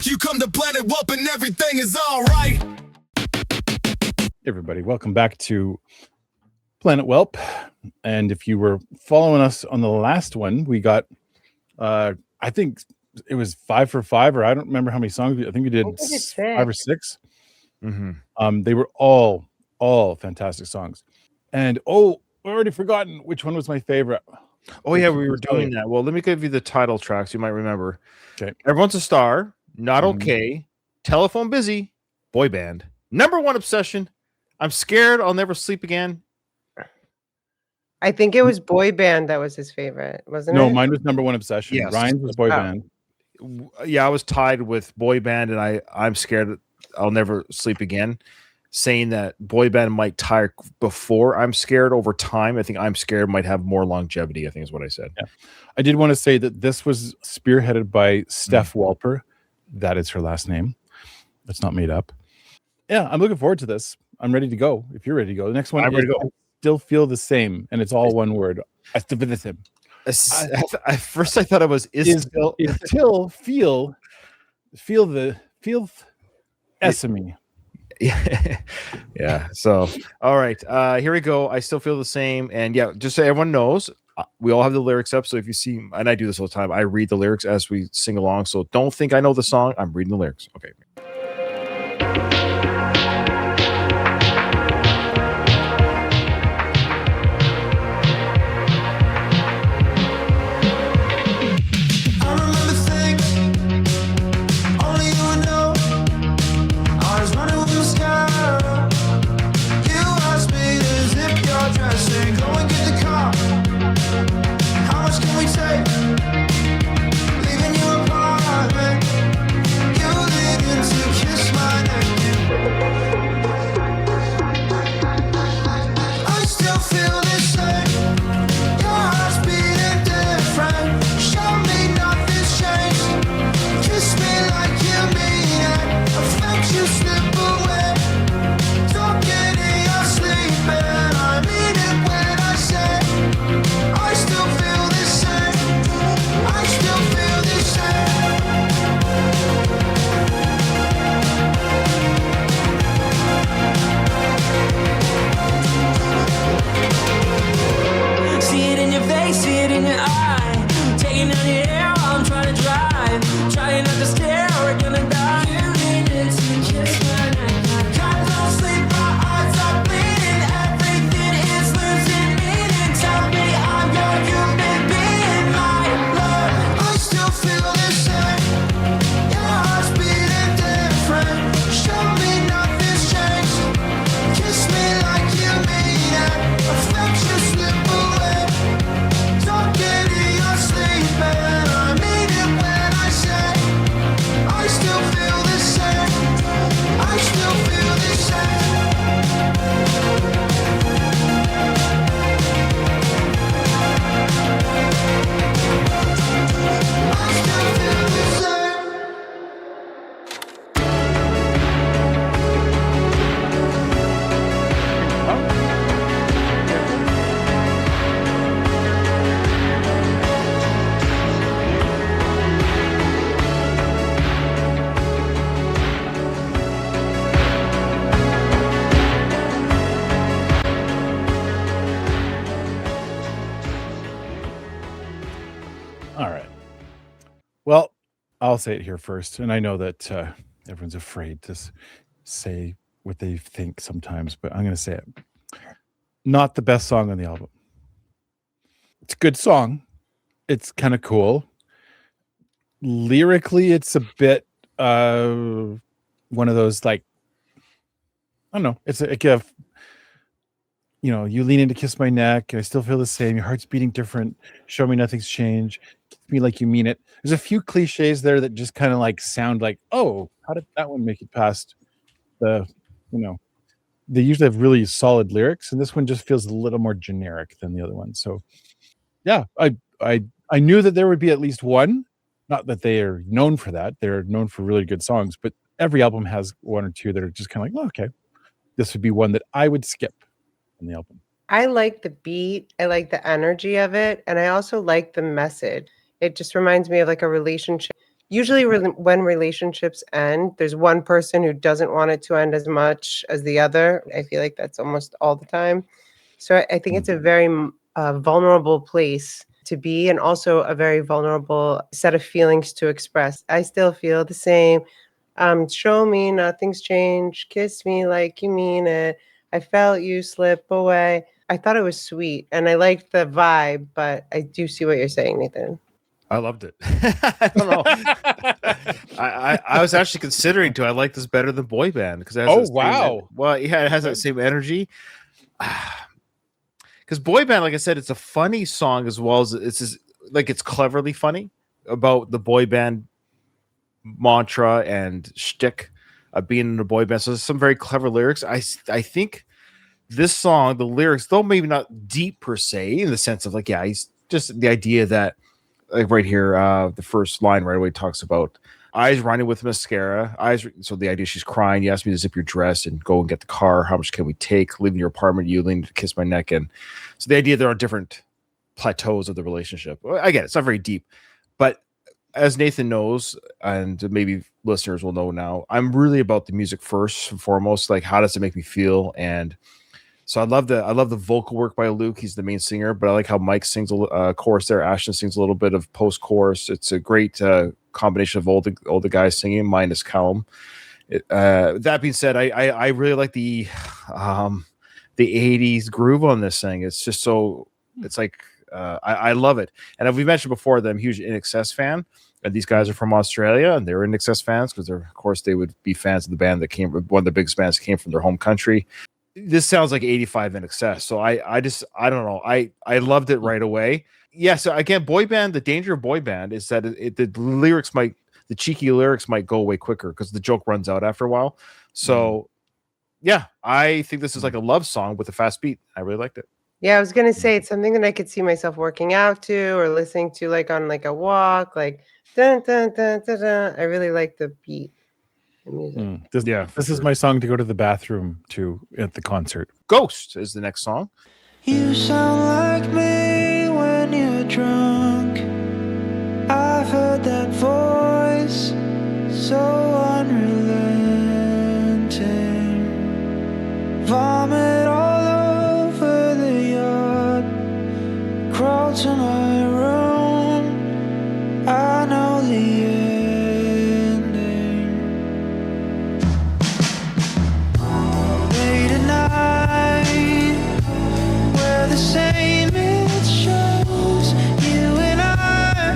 You come to Planet Welp and everything is all right. Everybody, welcome back to Planet Welp. And if you were following us on the last one, we got, I think it was 5 for 5, or I don't remember how many songs. I think we did 5 or 6. Mm-hmm. They were all fantastic songs. And I've already forgotten which one was my favorite. Oh yeah, we were doing that. Well, let me give you the title tracks. You might remember. Okay. Everyone's a Star, Not Okay, Telephone Busy, Boy Band, Number One Obsession, I'm Scared I'll Never Sleep Again. I think it was Boy Band that was his favorite, wasn't it? No, mine was Number One Obsession. Yes. Ryan's was Boy Band. Yeah, I was tied with Boy Band, and I'm Scared I'll Never Sleep Again, saying that Boy Band might tire before I'm Scared over time. I think I'm Scared might have more longevity, I think is what I said. Yeah. I did want to say that this was spearheaded by Steph Welper. That is her last name. That's not made up. Yeah, I'm looking forward to this. I'm ready to go. If you're ready to go. The next one, I'm ready to go. I Still Feel the Same, and it's all one word. I still feel the same. At first I thought it was Feel the same. Yeah. So, all right. Here we go. I Still Feel the Same. And yeah, just so everyone knows, we all have the lyrics up. So if you see, and I do this all the time, I read the lyrics as we sing along. So don't think I know the song. I'm reading the lyrics. Okay. Well, I'll say it here first, and I know that everyone's afraid to say what they think sometimes, but I'm going to say it. Not the best song on the album. It's a good song. It's kind of cool. Lyrically, it's a bit one of those, like, I don't know. It's like a, you lean in to kiss my neck, and I still feel the same. Your heart's beating different. Show me nothing's changed. Kiss me like you mean it. There's a few cliches there that just kind of like sound like, oh, how did that one make it past the, they usually have really solid lyrics, and this one just feels a little more generic than the other one. So yeah, I knew that there would be at least one. Not that they are known for that. They're known for really good songs, but every album has one or two that are just kind of like, oh, okay, this would be one that I would skip on the album. I like the beat. I like the energy of it. And I also like the message. It just reminds me of like a relationship usually when relationships end, there's one person who doesn't want it to end as much as the other. I feel like that's almost all the time. So I think it's a very vulnerable place to be, and also a very vulnerable set of feelings to express. I still feel the same. Show me nothing's changed. Kiss me like you mean it. I felt you slip away. I thought it was sweet, and I liked the vibe, but I do see what you're saying, Nathan. I loved it. I don't know. I was actually considering I like this better than Boy Band because it has it has that same energy. Because Boy Band, like I said, it's a funny song as well as it's cleverly funny about the boy band mantra and shtick of being in a boy band. So there's some very clever lyrics. I think this song, the lyrics, though maybe not deep per se, in the sense of he's just the idea that, like right here, the first line right away talks about eyes running with mascara. So the idea, she's crying. You asked me to zip your dress and go and get the car. How much can we take? Leaving your apartment, you lean to kiss my neck. And so the idea there are different plateaus of the relationship. I get it. It's not very deep, but as Nathan knows, and maybe listeners will know now, I'm really about the music first and foremost. Like, how does it make me feel? And so I love the vocal work by Luke. He's the main singer, but I like how Mike sings a chorus there. Ashton sings a little bit of post chorus. It's a great combination of all the guys singing minus Callum. That being said, I really like the 80s groove on this thing. It's just so, it's like, I love it. And as we mentioned before, that I'm a huge INXS fan, and these guys are from Australia, and they're INXS fans because of course they would be fans of the band that came, one of the biggest bands that came from their home country. This sounds like 85 INXS. So I don't know. I loved it right away. Yeah. So again, boy band, the danger of boy band is that the cheeky lyrics might go away quicker because the joke runs out after a while. So yeah, I think this is like a love song with a fast beat. I really liked it. Yeah, I was gonna say it's something that I could see myself working out to or listening to, like on like a walk, like dun dun dun dun dun. I really like the beat. Music. This is my song to go to the bathroom to at the concert. Ghost is the next song. You sound like me when you're drunk. I've heard that voice so unrelenting. Vomit all over the yard. Crawl to my room. I know the ending. Late at night, we're the same, it shows. You and I,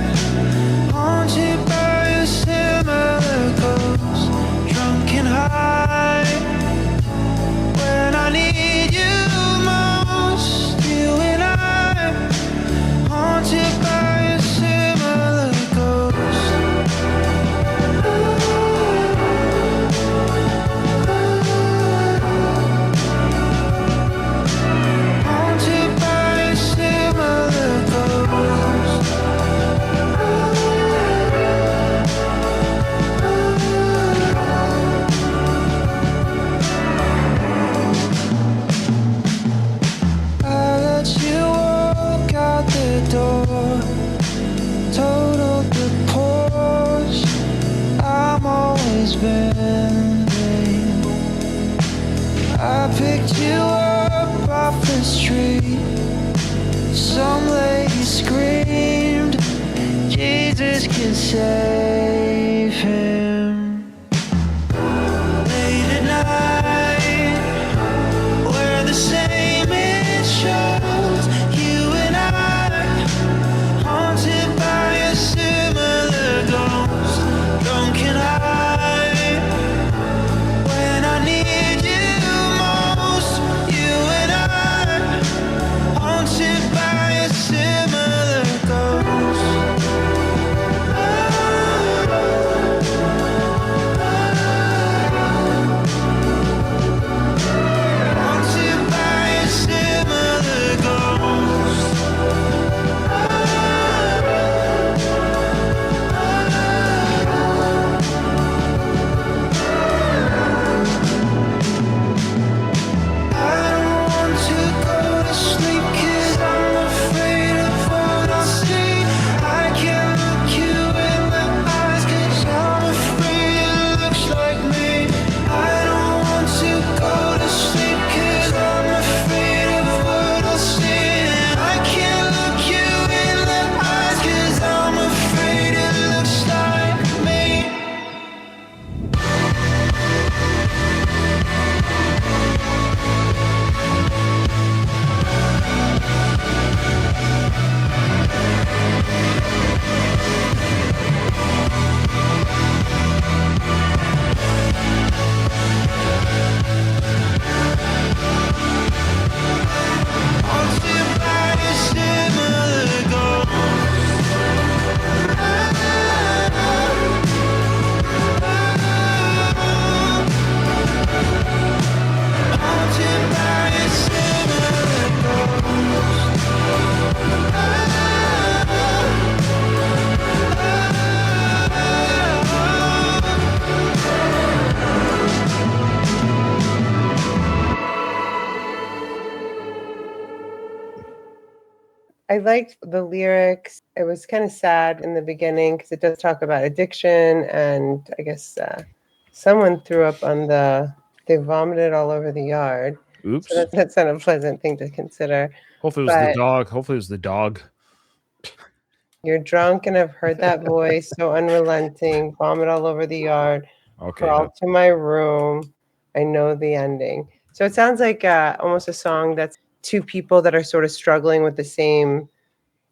haunted by a similar ghost. Drunk and high, when I need you most. You and I, haunted by a similar ghost. Haunted by a similar ghost. I let you walk out the door, totaled the Porsche. I'm always bending. I picked you up off the street. Some lady screamed, Jesus can save him. Late at night, we're the same, it shows. You and I, haunted by a similar ghost. Drunk and high, when I need you most. You and I, haunted by a similar ghost. I liked the lyrics. It was kind of sad in the beginning because it does talk about addiction, and I guess someone threw up on they vomited all over the yard. Oops. So that's not a pleasant thing to consider. Hopefully it was the dog. Hopefully it was the dog. You're drunk and I've heard that voice, so unrelenting, vomit all over the yard, Okay. crawl to my room. I know the ending. So it sounds like almost a song that's two people that are sort of struggling with the same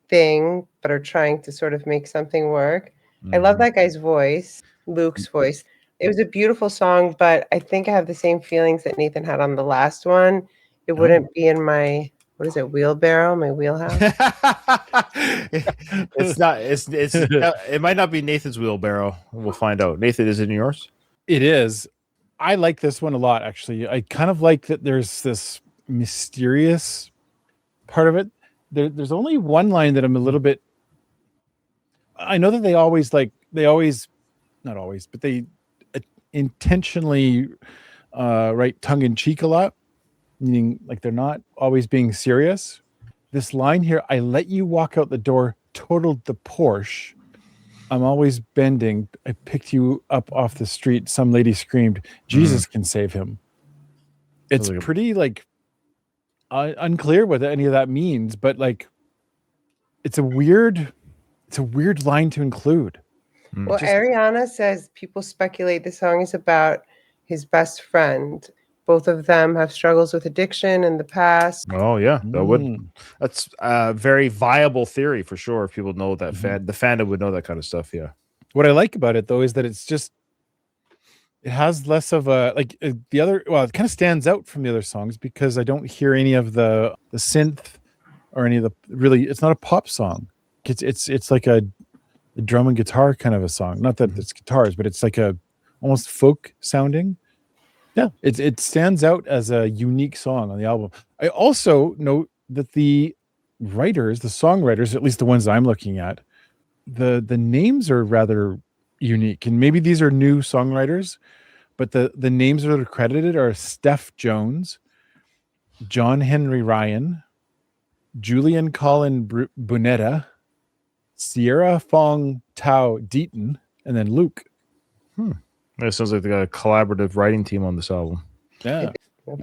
thing, but are trying to sort of make something work. I love that guy's voice, Luke's voice. It was a beautiful song, but I think I have the same feelings that Nathan had on the last one. It wouldn't be in my, what is it, wheelbarrow, my wheelhouse? It's not. It might not be Nathan's wheelbarrow. We'll find out. Nathan, is it in yours? It is. I like this one a lot, actually. I kind of like that there's this mysterious part of it. There's only one line that I'm a little bit. I know that they not always, but they intentionally write tongue in cheek a lot, meaning like they're not always being serious. This line here, I let you walk out the door, totaled the Porsche. I'm always bending. I picked you up off the street. Some lady screamed, Jesus can save him. It's pretty like unclear what any of that means, but like it's a weird line to include. Well, Ariana says people speculate the song is about his best friend. Both of them have struggles with addiction in the past. Oh yeah, that's a very viable theory for sure. If people know that the fandom would know that kind of stuff. Yeah. What I like about it though is that it has less of a like the other. Well, it kind of stands out from the other songs because I don't hear any of the synth or any of the really. It's not a pop song. It's like a drum and guitar kind of a song. Not that it's guitars, but it's like a almost folk sounding. Yeah, it stands out as a unique song on the album. I also note that the songwriters, at least the ones I'm looking at, the names are rather unique. And maybe these are new songwriters, but the names that are credited are Steph Jones, John Henry Ryan, Julian Colin Bunetta, Sierra Fong Tao Deaton, and then Luke. It sounds like they got a collaborative writing team on this album. Yeah.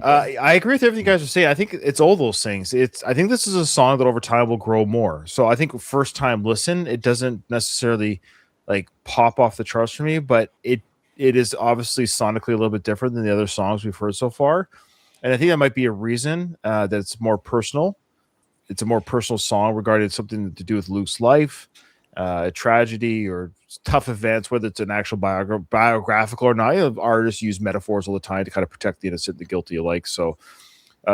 I agree with everything you guys are saying. I think it's all those things. I think this is a song that over time will grow more. So I think first time listen, it doesn't necessarily like pop off the charts for me, but it is obviously sonically a little bit different than the other songs we've heard so far. And I think that might be a reason that it's more personal. It's a more personal song regarding something to do with Luke's life, a tragedy or tough events, whether it's an actual biographical or not. Artists use metaphors all the time to kind of protect the innocent, the guilty alike. So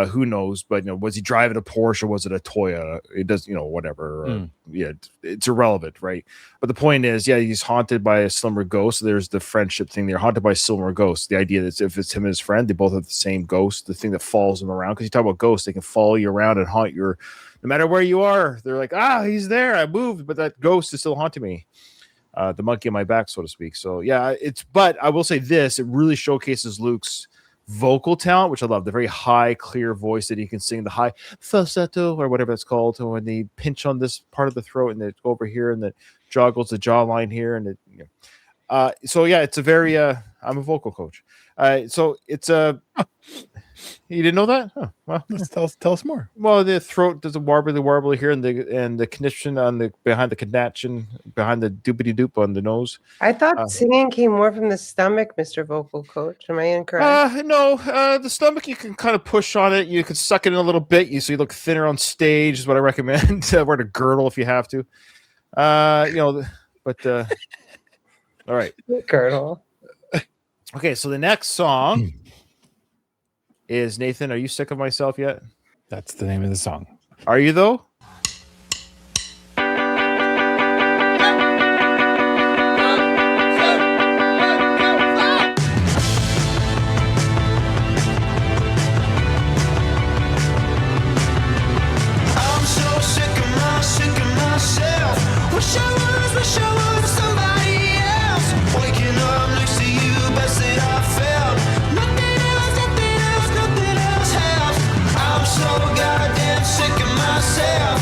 who knows? But was he driving a Porsche or was it a Toyota? It does, whatever. Yeah, it's irrelevant, right? But the point is, yeah, he's haunted by a slimmer ghost. There's the friendship thing. They're haunted by a slimmer ghost. The idea that if it's him and his friend, they both have the same ghost, the thing that follows them around. Because you talk about ghosts, they can follow you around and haunt your. No matter where you are, they're like, he's there. I moved, but that ghost is still haunting me. The monkey on my back, so to speak. So yeah, but I will say this: it really showcases Luke's vocal talent, which I love. The very high, clear voice that he can sing, the high falsetto or whatever it's called, when they pinch on this part of the throat and it over here and it joggles the jawline here and it. So yeah, it's a very. I'm a vocal coach. So it's a. You didn't know that? Huh. Well, tell us more. Well, the throat does a warbly here, and the connection on the behind the connection behind the doopity doop on the nose. I thought singing came more from the stomach, Mr. Vocal Coach. Am I incorrect? No, the stomach you can kind of push on it. You can suck it in a little bit. So you look thinner on stage is what I recommend. Wear a girdle if you have to. But all right, girdle. Okay, so the next song. Is Nathan, are you sick of myself yet? That's the name of the song. Are you though? I'm so sick of myself. Wish I was somebody else. Waking up next to you, best that I felt. Nothing else helps. I'm so goddamn sick of myself.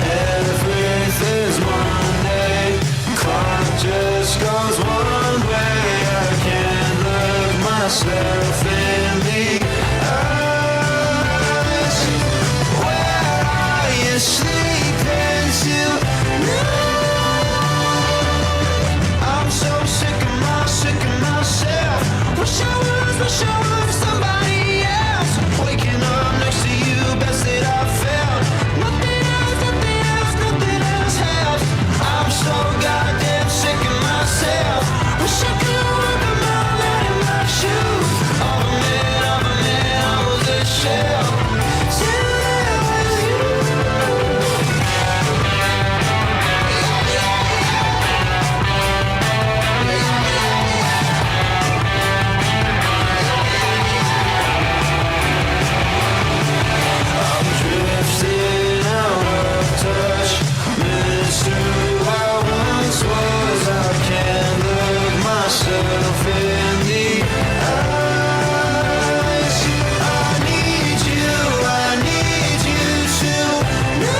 Everything's Monday. Clock just goes one way. I can't look myself in the eyes. Where are you sleeping tonight? I'm so sick of myself. Wish I was somebody else. Waking up next to you, best that I felt. Nothing else helps. I'm so goddamn sick of myself. Wish I could walk a mile out in my shoes. Of a man, I was a shell. Till there was you. Drifting out of touch, missed who I once was. I can't look myself in the eyes. I need you to know.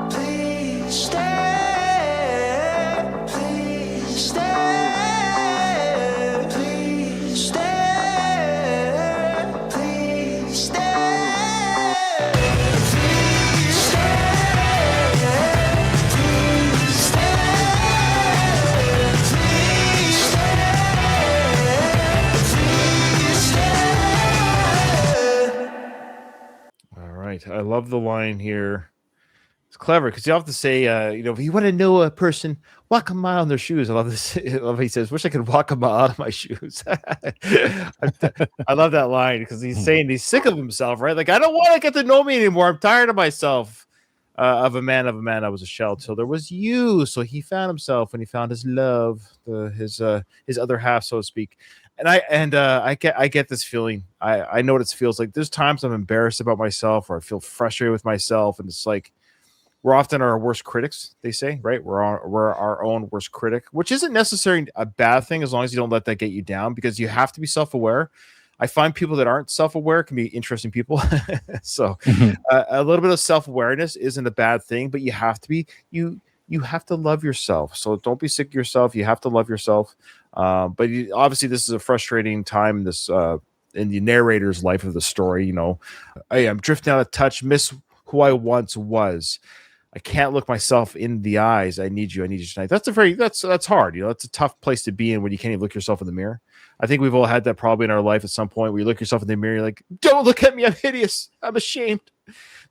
Please stay, please stay, please stay, please stay, please All right. I love the line here. It's clever because you have to say, if you want to know a person, walk a mile in their shoes. I love this. I love he says, wish I could walk a mile out of my shoes. I love that line because he's saying he's sick of himself, right? Like, I don't want to get to know me anymore. I'm tired of myself. Of a man, I was a shell till there was you. So he found himself when he found his love, his other half, so to speak. And I get this feeling. I know what it feels like. There's times I'm embarrassed about myself, or I feel frustrated with myself, and it's like we're often our worst critics. They say, right? We're our own worst critic, which isn't necessarily a bad thing as long as you don't let that get you down, because you have to be self-aware. I find people that aren't self-aware can be interesting people. So a little bit of self-awareness isn't a bad thing, but you have to be you have to love yourself. So don't be sick of yourself. You have to love yourself. But obviously, this is a frustrating time in this in the narrator's life of the story. Hey, I'm drifting out of touch, miss who I once was. I can't look myself in the eyes. I need you tonight. That's hard. That's a tough place to be in when you can't even look yourself in the mirror. I think we've all had that probably in our life at some point where you look yourself in the mirror, you're like, don't look at me, I'm hideous, I'm ashamed.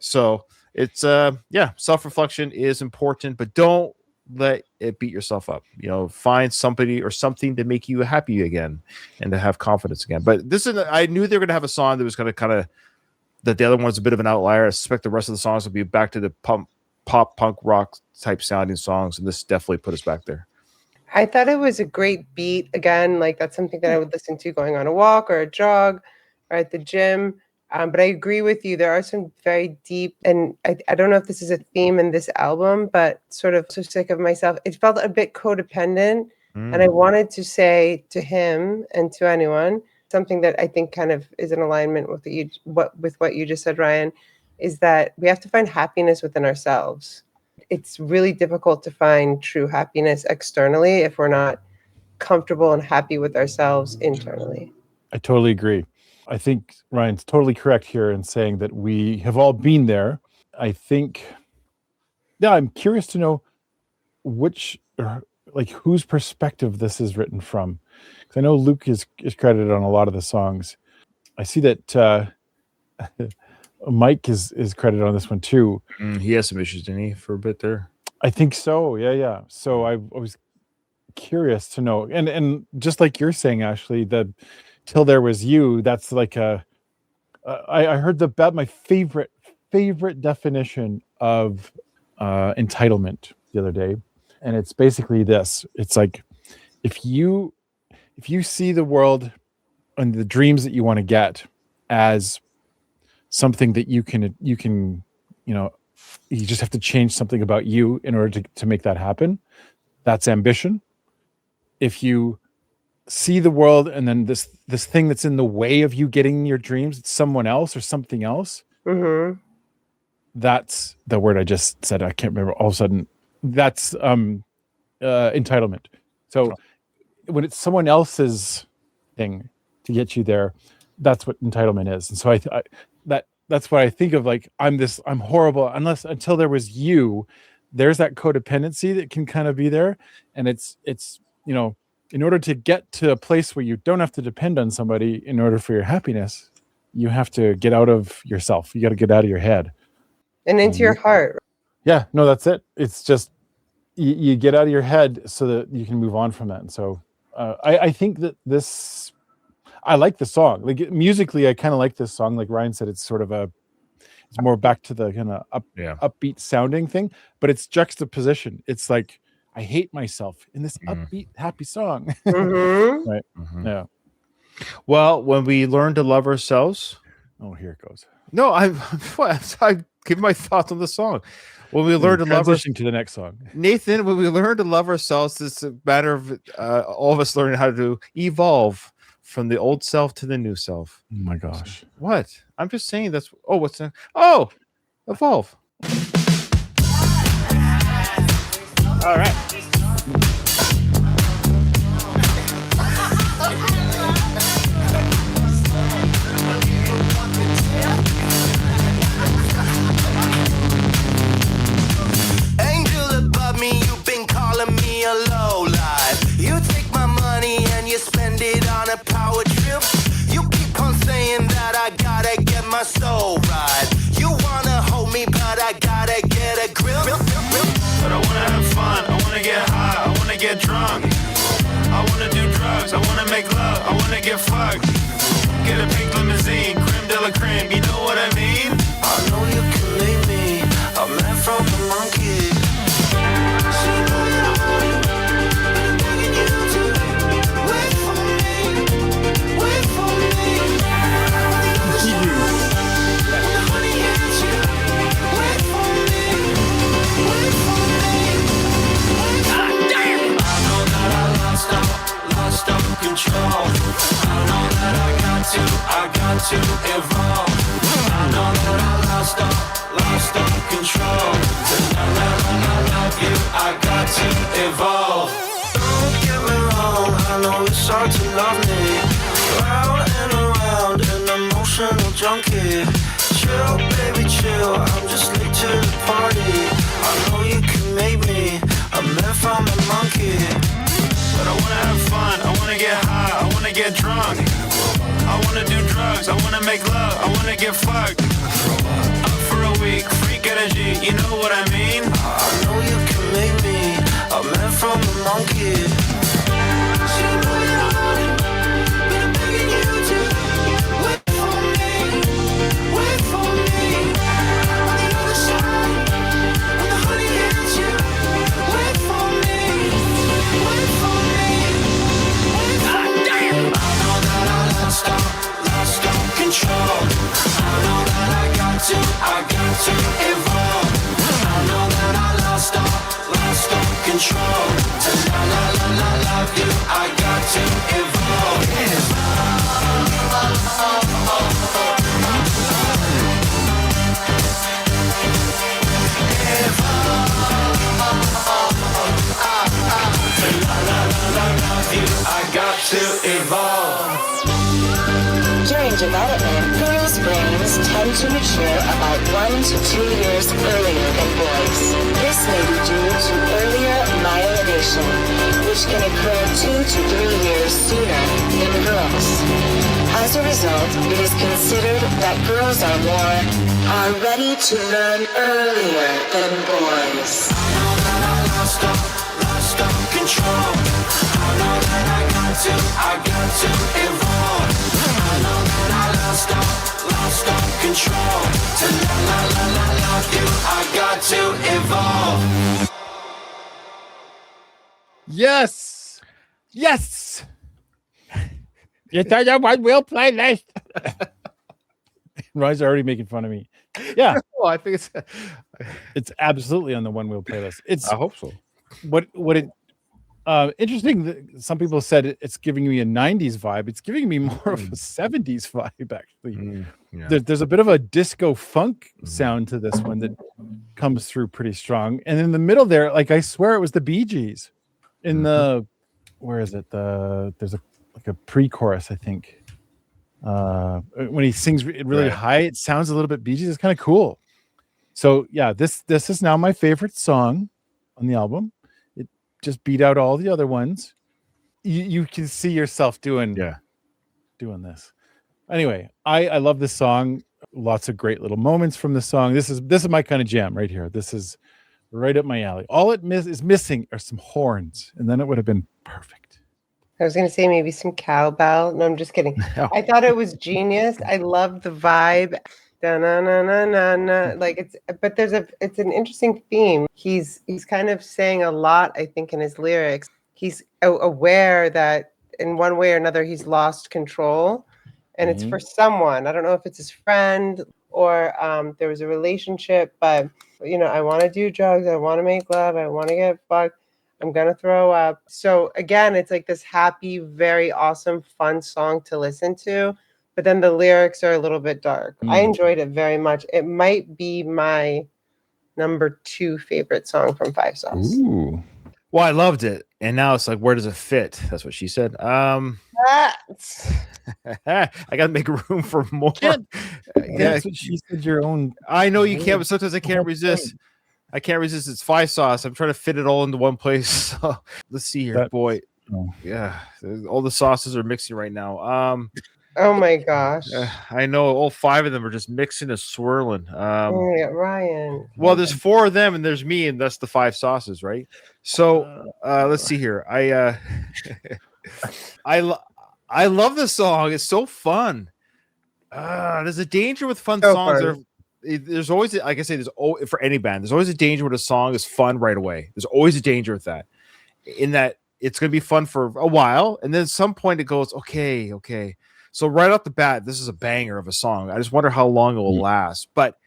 So it's self-reflection is important, but don't let it beat yourself up. Find somebody or something to make you happy again and to have confidence again. But I knew they were gonna have a song that was gonna kind of, that the other one's a bit of an outlier. I suspect the rest of the songs will be back to the pop punk rock type sounding songs, and this definitely put us back there. I thought it was a great beat. Again, like that's something that I would listen to going on a walk or a jog or at the gym. But I agree with you. There are some very deep, and I don't know if this is a theme in this album, but sort of so sick of myself. It felt a bit codependent. And I wanted to say to him and to anyone something that I think kind of is in alignment with what you just said, Ryan, is that we have to find happiness within ourselves. It's really difficult to find true happiness externally if we're not comfortable and happy with ourselves internally. I totally agree. I think Ryan's totally correct here in saying that we have all been there. I think, I'm curious to know whose perspective this is written from. Because I know Luke is credited on a lot of the songs. I see that Mike is credited on this one too. He has some issues, didn't he, for a bit there? I think so. Yeah. So I was curious to know, and just like you're saying, Ashley, the "Till There Was You," that's like I heard my favorite definition of entitlement the other day, and it's basically this. It's like if you see the world and the dreams that you want to get as something that you can you just have to change something about you in order to make that happen. That's ambition. If you see the world, and then this thing that's in the way of you getting your dreams, it's someone else or something else. Mm-hmm. That's the word I just said. I can't remember. All of a sudden, that's entitlement. So when it's someone else's thing to get you there, that's what entitlement is. And so that's what I think of, like, I'm horrible until there was you. There's that codependency that can kind of be there, and it's in order to get to a place where you don't have to depend on somebody in order for your happiness, you have to get out of yourself. You got to get out of your head And into your heart. Yeah, no, that's it. It's just you get out of your head so that you can move on from that. And so I think that I like the song. Like, musically, I kind of like this song. Like Ryan said, it's more back to the kind of upbeat sounding thing, but it's juxtaposition. It's like, I hate myself in this upbeat, happy song. Mm-hmm. Right. Mhm. Yeah. Well, when we learn to love ourselves, Oh, here it goes. no, I give my thoughts on the song. When we learn to love ourselves, Transition to the next song. Nathan, when we learn to love ourselves, it's a matter of all of us learning how to evolve from the old self to the new self. Oh my gosh. What? I'm just saying that's. Oh, what's that? Oh, evolve. All right. Angel above me, you've been calling me a lowlife. You take my money and you spend it on a power trip. You keep on saying that I gotta get my soul right. You wanna hold me, but I gotta get a grip. But I wanna have fun, I wanna get high, I wanna get drunk. I wanna do drugs, I wanna make love, I wanna get fucked. Get a pink limousine, creme de la creme, you know what I mean? I know you can leave me, a man from the monkey. Control. I know that I got to evolve. I know that I lost all control. To love you, I got to evolve. Don't get me wrong, I know it's hard to love me. Round and around, an emotional junkie. Chill, baby, chill, I'm just late to the party. I know you can make me a man from a monkey. But I wanna have fun, I wanna get high, I wanna get drunk. I wanna do drugs, I wanna make love, I wanna get fucked. Up for a week, freak energy, you know what I mean? I know you can make me a man from a monkey. Been begging you to wait for me, wait for me. On the other side, when the honey hits you, wait for me, wait for me. I know that I lost all control. I know that I got to evolve. I know that I lost all control. To love you, I got to evolve. I got to evolve. During development, girls' brains tend to mature about 1 to 2 years earlier than boys. This may be due to earlier myelination, which can occur 2 to 3 years sooner in girls. As a result, it is considered that girls are ready to learn earlier than boys. I know that I lost all control. I know that I got to evolve. I know that I lost all control. To love you, I got to evolve. Yes. Yes. You thought that one will play list. Ryan's already making fun of me. Yeah. Well, I think It's absolutely on the one wheel playlist. It's I hope so. what it Interesting that some people said it's giving me a 90s vibe. It's giving me more of a 70s vibe, actually. Yeah. There's a bit of a disco funk sound to this one that comes through pretty strong. And in the middle there, like I swear it was the Bee Gees. In the where is it? There's a pre-chorus, I think. When he sings it really high, it sounds a little bit Bee Gees. It's kind of cool. So yeah, this is now my favorite song on the album. It just beat out all the other ones. You can see yourself doing this. Anyway, I love this song. Lots of great little moments from the song. This is my kind of jam right here. This is right up my alley. All it is missing are some horns, and then it would have been perfect. I was going to say maybe some cowbell. No, I'm just kidding. No. I thought it was genius. I love the vibe. Da-na-na-na-na-na. Like it's an interesting theme. He's kind of saying a lot, I think, in his lyrics. He's aware that in one way or another he's lost control, and it's for someone. I don't know if it's his friend or there was a relationship, but I want to do drugs. I want to make love. I want to get fucked. I'm going to throw up. So again, it's like this happy, very awesome, fun song to listen to. But then the lyrics are a little bit dark. I enjoyed it very much. It might be my number 2 favorite song from Five Sauce. Ooh. Well, I loved it. And now it's like, where does it fit? That's what she said. I got to make room for more. That's what she said, your own. I know you can't, but sometimes I can't resist. I can't resist. It's Five Sauce. I'm trying to fit it all into one place. So let's see here, boy. Yeah, all the sauces are mixing right now. Oh my gosh. I know all 5 of them are just mixing and swirling. Ryan. Well, there's 4 of them and there's me, and that's the 5 sauces, right? So let's see here. I love this song. It's so fun. There's a danger with fun songs. There's always, like I say, for any band, there's always a danger when a song is fun right away. There's always a danger with that, in that it's going to be fun for a while, and then at some point it goes, okay. So right off the bat, this is a banger of a song. I just wonder how long it will last, but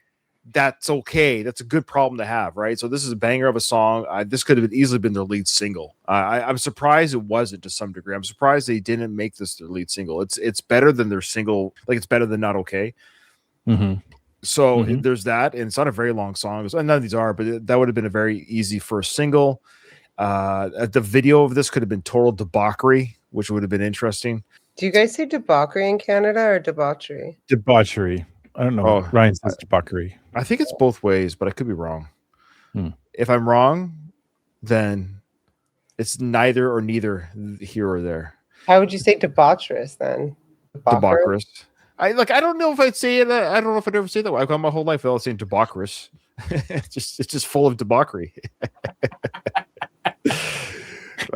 that's okay. That's a good problem to have, right? So this is a banger of a song. This could have easily been their lead single. I'm surprised it wasn't to some degree. I'm surprised they didn't make this their lead single. It's better than their single. Like, it's better than Not Okay. So there's that, and it's not a very long song. None of these are, but that would have been a very easy first single. The video of this could have been total debauchery, which would have been interesting. Do you guys say debauchery in Canada or debauchery? Debauchery. I don't know. Ryan says debauchery. I think it's both ways, but I could be wrong. If I'm wrong, then it's neither or neither here or there. How would you say debaucherous then? Debaucherous. I don't know if I'd say it. I don't know if I'd ever say that. I've gone my whole life without saying debaucherous. It's just full of debauchery.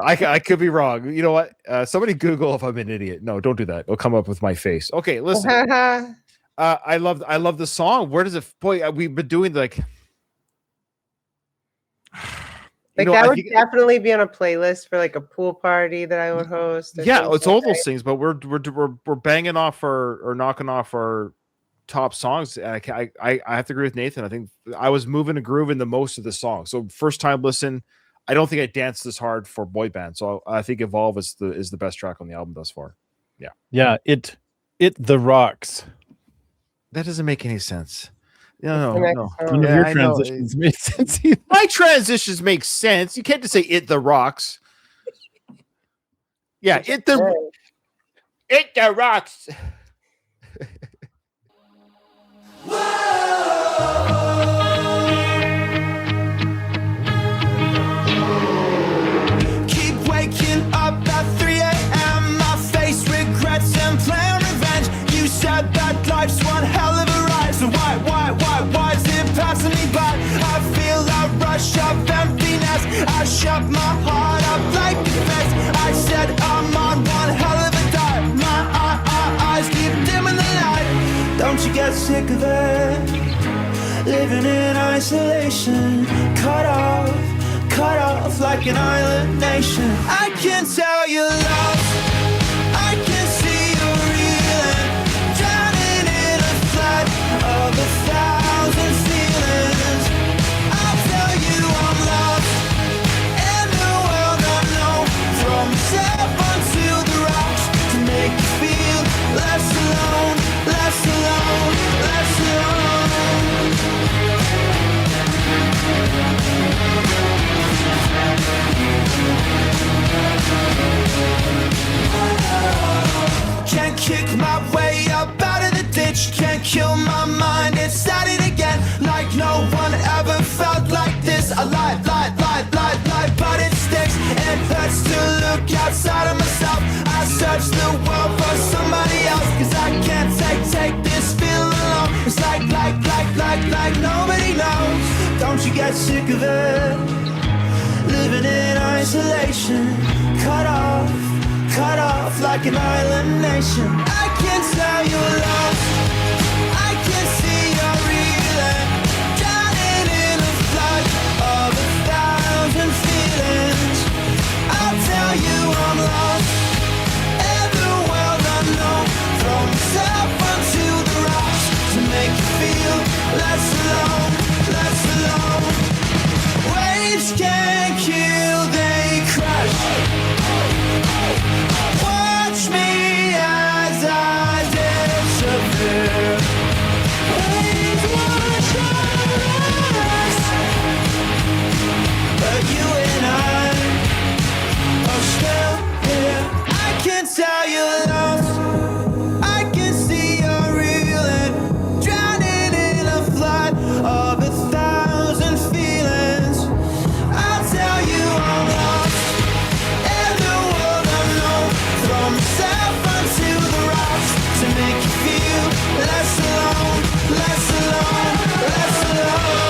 I could be wrong. You know what? Somebody Google if I'm an idiot. No, don't do that. It'll come up with my face. Okay, listen. I love the song. Where does it? Boy, we've been doing that would definitely be on a playlist for like a pool party that I would host. Yeah, it's all those things. But we're banging off or knocking off our top songs. And I have to agree with Nathan. I think I was moving a groove in the most of the song. So first time listen. I don't think I danced this hard for boy band, so I think Evolve is the best track on the album thus far. Yeah. It the rocks. That doesn't make any sense. No. None of your transitions make sense either. My transitions make sense. You can't just say it the rocks. Yeah, it the rocks. Waking up at 3 a.m. My face regrets and plan revenge. You said that life's one hell of a ride. So why is it passing me by? I feel a rush of emptiness. I shut my heart up like a fence. I said I'm on one hell of a dive. My eyes keep dimming the light. Don't you get sick of it? Living in isolation, cut off like an island nation. I can tell you love, I can see you reeling, drowning in a flood of 1,000 feelings. I'll tell you I'm lost, and the world I know feel my mind, it's starting again. Like no one ever felt like this. I lie, but it sticks. It hurts to look outside of myself. I search the world for somebody else, cause I can't take this feeling alone. It's like nobody knows. Don't you get sick of it? Living in isolation, cut off like an island nation. I can tell you're lost, I can see you're reeling, drowning in a flood of 1,000 feelings. I'll tell you I'm lost, in the world unknown, throw myself onto the rocks to make you feel less alone, less alone. Waves can't kill, they crush. Watch me as I disappear. Waves wash over us, but you and I are still here. I can tell you're lost, I can see you're reeling, drowning in a flood of 1,000 feelings. I'll tell you I'm lost, in the world unknown, throw myself onto the rocks to make you feel less alone, less alone, less alone.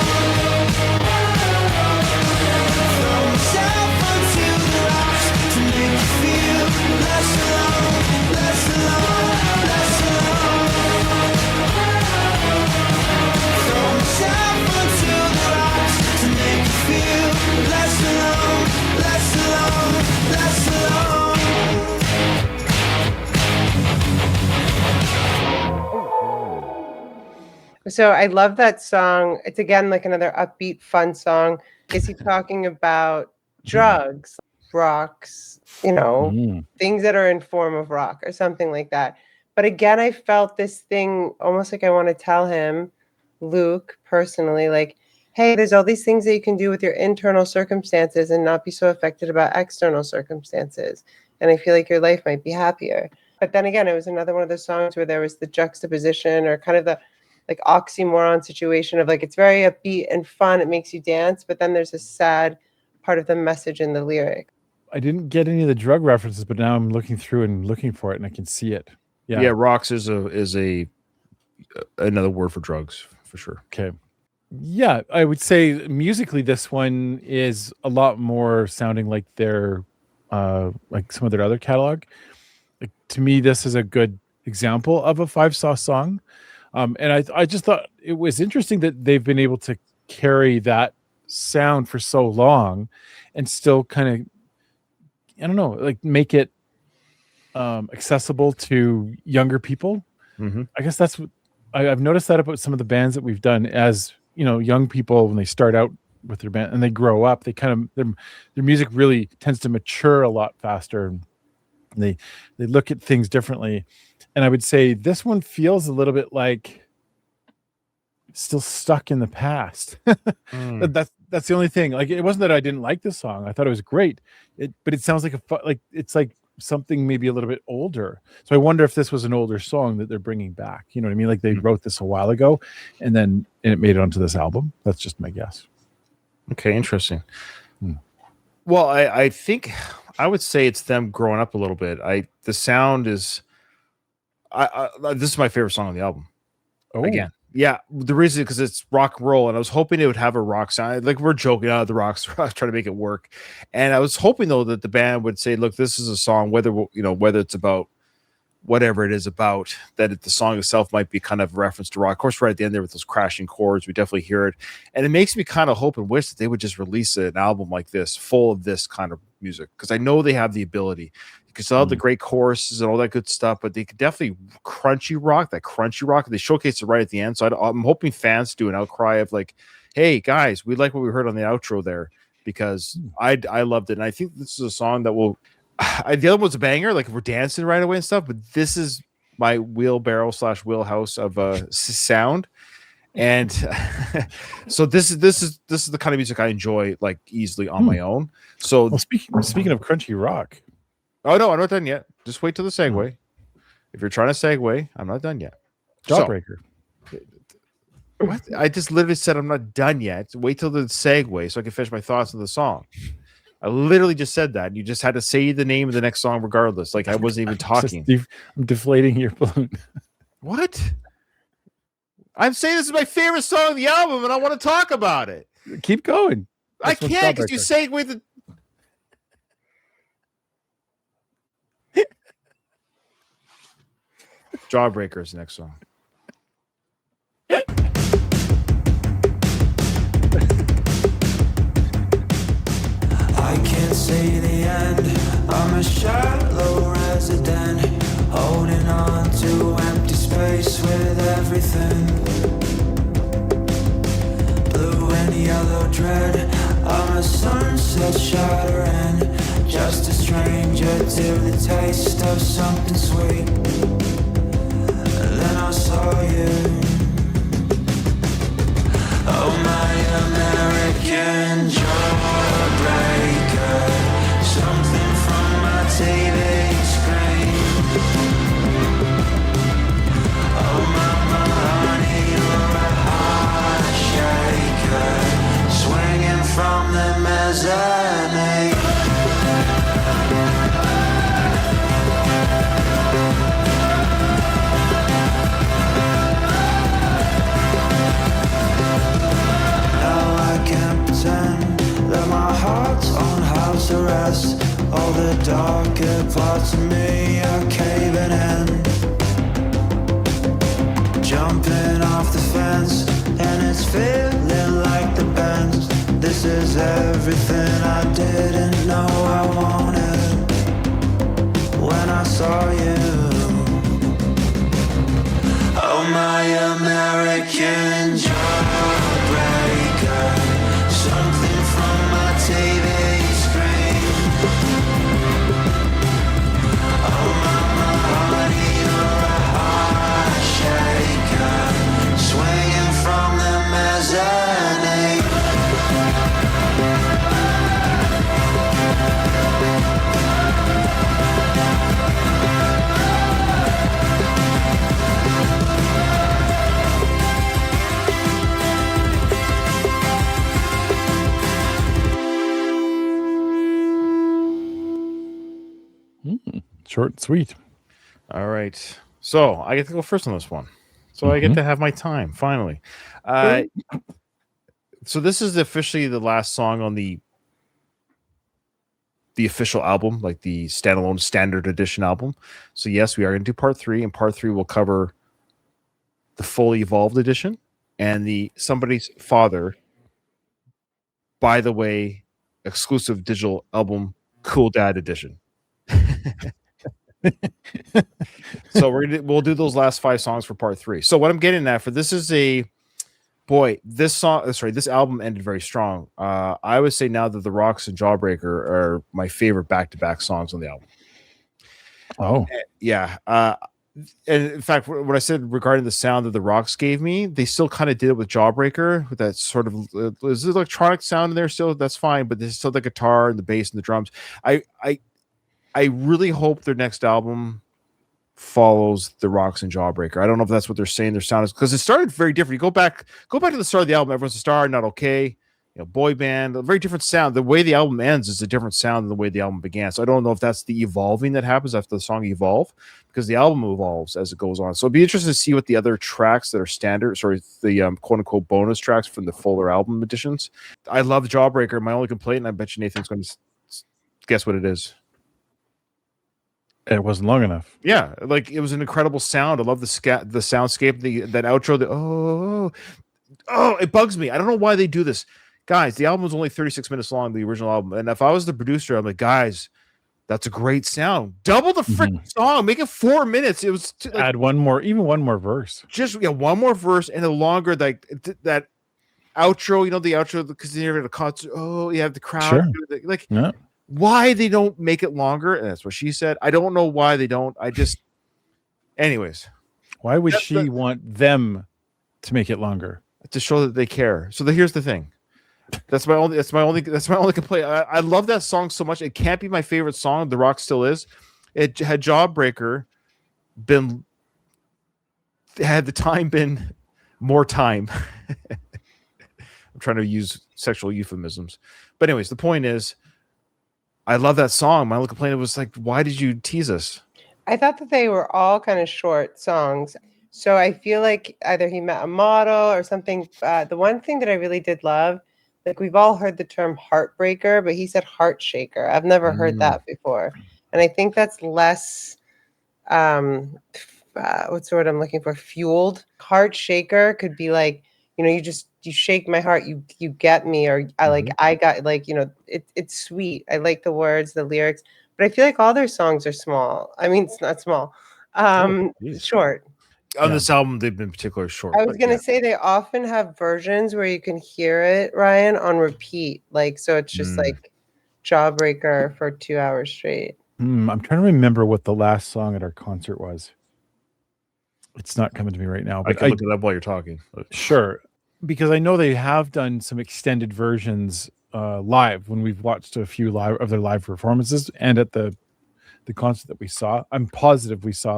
Throw myself onto the rocks to make you feel less alone, less alone, less alone. Throw myself onto the rocks to make you feel less alone, less alone, less alone. So I love that song. It's again like another upbeat, fun song. Is he talking about drugs, rocks, things that are in form of rock or something like that? But again, I felt this thing almost like I want to tell him, Luke, personally, like, hey, there's all these things that you can do with your internal circumstances and not be so affected about external circumstances. And I feel like your life might be happier. But then again, it was another one of those songs where there was the juxtaposition or kind of the like oxymoron situation of like, it's very upbeat and fun. It makes you dance. But then there's a sad part of the message in the lyric. I didn't get any of the drug references, but now I'm looking through and looking for it, and I can see it. Yeah, rocks is another word for drugs for sure. Okay. Yeah, I would say musically, this one is a lot more sounding like their like some of their other catalog. Like, to me, this is a good example of a Five Sauce song. And I just thought it was interesting that they've been able to carry that sound for so long and still kind of, I don't know, like make it accessible to younger people. Mm-hmm. I guess that's what I've noticed that about some of the bands that we've done. As young people, when they start out with their band and they grow up, they kind of their music really tends to mature a lot faster, and they look at things differently. And I would say this one feels a little bit like still stuck in the past. That's the only thing. Like, it wasn't that I didn't like this song. I thought it was great. But it sounds like it's like something maybe a little bit older. So I wonder if this was an older song that they're bringing back. You know what I mean? Like they wrote this a while ago, and it made it onto this album. That's just my guess. Okay, interesting. Well, I think I would say it's them growing up a little bit. The sound is. This is my favorite song on the album. Oh, again, yeah. The reason because it's rock and roll, and I was hoping it would have a rock sound. Like, we're joking out of the rocks, trying to make it work. And I was hoping though that the band would say, "Look, this is a song. Whether it's about whatever it is about, that the song itself might be kind of a reference to rock." Of course, right at the end there with those crashing chords, we definitely hear it, and it makes me kind of hope and wish that they would just release an album like this, full of this kind of music, because I know they have the ability. You can still have the great choruses and all that good stuff, but they could definitely crunchy rock. They showcase it right at the end. So I'm hoping fans do an outcry of like, "Hey guys, we like what we heard on the outro there," because I loved it, and I think this is a song that will. The other one's a banger, like if we're dancing right away and stuff, but this is my wheelbarrow/wheelhouse of sound, and so this is the kind of music I enjoy like easily on my own. So speaking of crunchy rock. Oh no, I'm not done yet. Just wait till the segue. If you're trying to segue, I'm not done yet. Jawbreaker. What? I just literally said I'm not done yet. Wait till the segue so I can finish my thoughts on the song. I literally just said that. You just had to say the name of the next song regardless. Like I wasn't even talking. I'm deflating your balloon. What? I'm saying this is my favorite song on the album, and I want to talk about it. Keep going. I can't because you segue the. Jawbreaker is the next song. I can't see the end. I'm a shallow resident, holding on to empty space with everything. Blue and yellow dread. I'm a sunset shattering, just a stranger to the taste of something sweet. And then I saw you. Oh, my American jawbreaker, something from my TV screen. Oh, mama, honey, you're a heart shaker, swinging from the mezzanine. That my heart's on house arrest. All the darker parts of me are caving in, jumping off the fence, and it's feeling like the bends. This is everything I didn't know I wanted when I saw you. Oh, my American jawbreaker, something from my TV screen. Oh, mama, honey, you're a heart shaker, swinging from the mezzanine. Short and sweet. All right. So I get to go first on this one. So I get to have my time finally. So this is officially the last song on the official album, like the standalone standard edition album. So yes, we are going to do part 3, and part 3 will cover the fully evolved edition and the Somebody's Father, by the way, exclusive digital album Cool Dad edition. So we'll do those last 5 songs for part 3. So what I'm getting at for this is this album ended very strong. I would say now that The Rocks and Jawbreaker are my favorite back-to-back songs on the album. Oh, yeah. And in fact, what I said regarding the sound that The Rocks gave me, they still kind of did it with Jawbreaker, with that sort of there's electronic sound in there still. That's fine, but there's still the guitar and the bass and the drums. I really hope their next album follows The Rocks and Jawbreaker. I don't know if that's what they're saying their sound is, because it started very different. You go back to the start of the album, everyone's a star, not okay. Boy band, a very different sound. The way the album ends is a different sound than the way the album began. So I don't know if that's the evolving that happens after the song evolve, because the album evolves as it goes on. So it'd be interesting to see what the other tracks that are the quote unquote bonus tracks from the fuller album editions. I love Jawbreaker. My only complaint, and I bet you Nathan's going to guess what it is. it wasn't long enough. Yeah, like it was an incredible sound. I love the soundscape, that outro. It bugs me. I don't know why they do this. Guys, the album was only 36 minutes long, the original album. And if I was the producer, I'm like, guys, that's a great sound. Double the freaking song. Make it 4 minutes. It was add one more verse. Just one more verse and a longer that outro. The outro, because you're at a concert. Oh, you have the crowd. Sure. Why they don't make it longer? And that's what she said. I don't know why they don't. Anyways. Why would she want them to make it longer? To show that they care. So here's the thing. That's my only complaint. I love that song so much. It can't be my favorite song. The Rock still is. It had Jawbreaker been more time. I'm trying to use sexual euphemisms. But anyways, the point is, I love that song. My only complaint was like, why did you tease us? I thought that they were all kind of short songs. So I feel like either he met a model or something. The one thing that I really did love, like we've all heard the term heartbreaker, but he said heart shaker. I've never heard that before. And I think that's less, what's the word I'm looking for? Fueled. Heart shaker could be like, you shake my heart, you get me, or I got it's sweet. I like the words, the lyrics, but I feel like all their songs are small. I mean, it's not small, short. On this album, they've been particularly short. I was gonna say they often have versions where you can hear it, Ryan, on repeat. Like, so it's just like Jawbreaker for 2 hours straight. I'm trying to remember what the last song at our concert was. It's not coming to me right now, I but can look it up while you're talking. Sure, because I know they have done some extended versions live when we've watched a few of their live performances, and at the concert that we saw, I'm positive we saw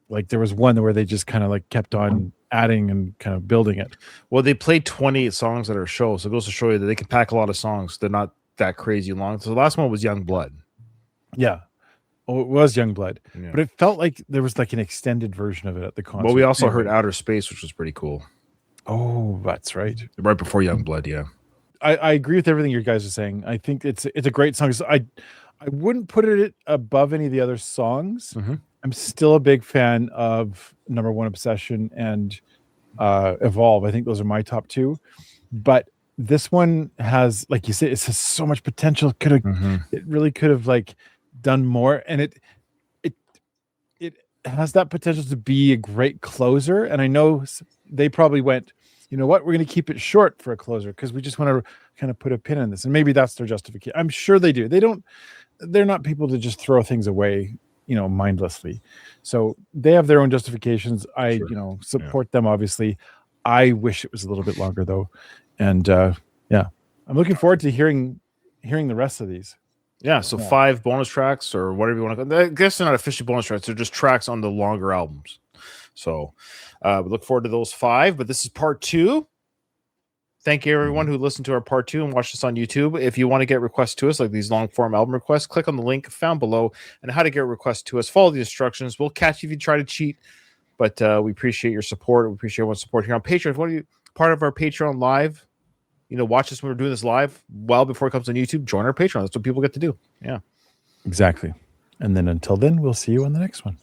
like there was one where they just kind of like kept on adding and kind of building it. Well, they played 28 songs at our show, so it goes to show you that they can pack a lot of songs. They're not that crazy long. So the last one was Young Blood. Yeah. Oh, it was Young Blood, but it felt like there was like an extended version of it at the concert. Well, we also heard Outer Space, which was pretty cool. Oh, that's right. Right before Young Blood, yeah. I agree with everything you guys are saying. I think it's a great song. So I wouldn't put it above any of the other songs. I'm still a big fan of Number One Obsession and Evolve. I think those are my top two. But this one has, like you said, it has so much potential. It really could have like done more, and it has that potential to be a great closer. And I know they probably went, you know what, we're going to keep it short for a closer because we just want to kind of put a pin in this, and maybe that's their justification. I'm sure they do. They're not people to just throw things away, mindlessly. So they have their own justifications. I support them, obviously. I wish it was a little bit longer though, and I'm looking forward to hearing the rest of these. Yeah, so 5 bonus tracks or whatever you want to call them. I guess they're not officially bonus tracks. They're just tracks on the longer albums. So we look forward to those 5. But this is part 2. Thank you, everyone who listened to our part 2 and watched us on YouTube. If you want to get requests to us, like these long-form album requests, click on the link found below and how to get a request to us. Follow the instructions. We'll catch you if you try to cheat. But we appreciate your support. We appreciate everyone's support here on Patreon. If you want to be part of our Patreon live, watch us when we're doing this live well before it comes on YouTube, join our Patreon. That's what people get to do. Yeah. Exactly. And then until then, we'll see you on the next one.